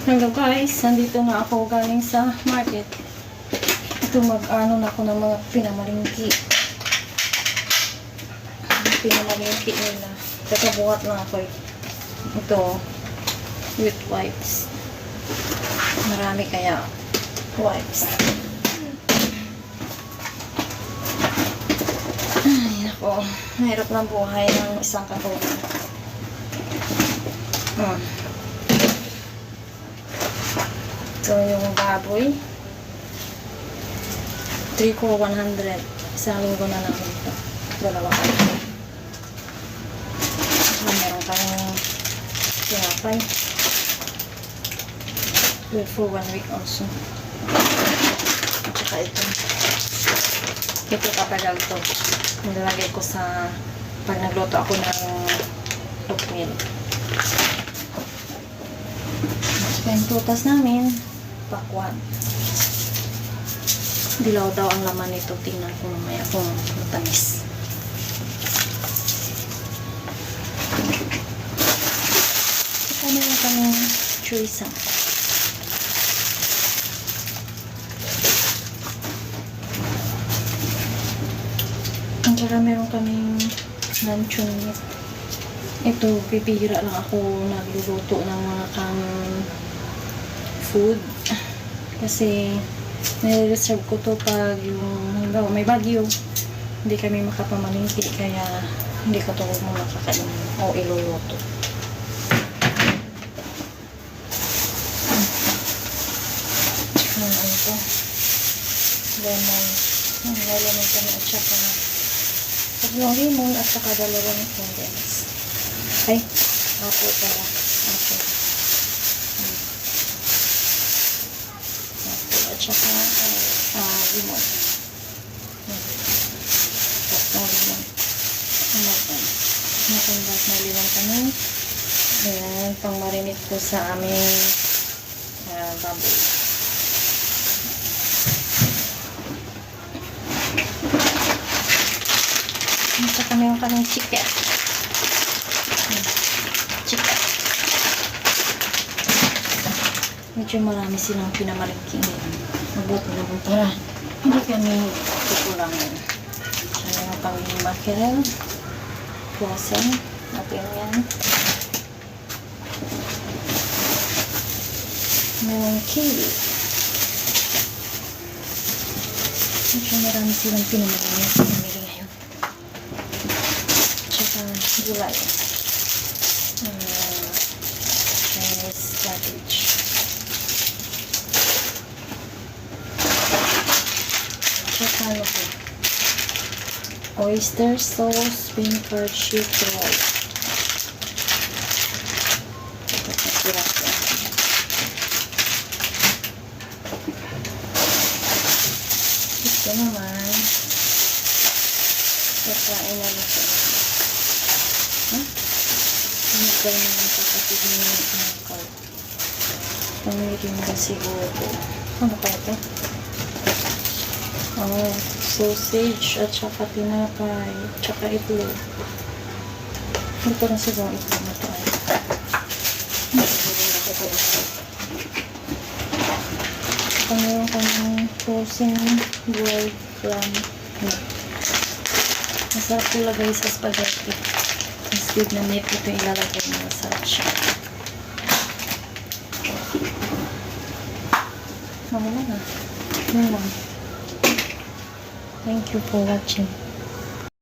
Hello guys, nandito na ako galing sa market. Ito mag-ano na ako ng mga pinamalingki. Pinamalingki nila. Kakabuhat lang ako. Ito, with wipes. Marami kaya wipes. Ay, nako. Mahirap ng buhay ng isang katulad. So, yung baboy, 3 for 100. Isang linggo na namin ito. Dalawa kayo. Meron kayong tinapay. 2 for 1 week also. At saka ito. Ito katagal to. Nilalagay ko sa pag nagluto ako ng oatmeal. So, yung prutas namin, pakwan. Dilaw daw ang laman nito. Tingnan ko mamaya kung matamis. Saka meron kaming chorizo. Ang saka meron kaming luncheon meat. Ito, pipihira lang ako nagluluto ng mga food. Kasi nire-reserve ko to pag yung may bagyo, hindi kami makapamalingki, kaya hindi ko to makakain o iluluto. Ano to? Lemon. May lemon kami at saka tatlong lemon at saka dalawang condensed. Ay, apple pala. Apple. At saka limon. Tatlong limon. Matambak na limon kami. Ayan, pang marinate ko sa aming baboy. At saka meron kaming chicken. Chicken. Medyo marami silang pinamalingking. Mabuti naman para hindi kami kukulangin. So, meron kami mackerel, frozen, natin yan. Meron kiwi. Medyo marami silang pinamalingking ngayon. Tsaka gulay. Chinese cabbage. Tsaka ano po? Oyster sauce, vinegar, sheep rice. Ito naman. Kakain na nito. Hindi naman kakatid ng angkal. Pamirin na siguro. Ano pa ito? Sausage at saka tinapay, tsaka itlog. Hindi ko na siguro itlog na ito ay. Meron kami frozen boiled clam meat. Masarap ko lagay sa spaghetti. Instead na meat, ito ilalagay na masarap siya. Wala na. Thank you for watching.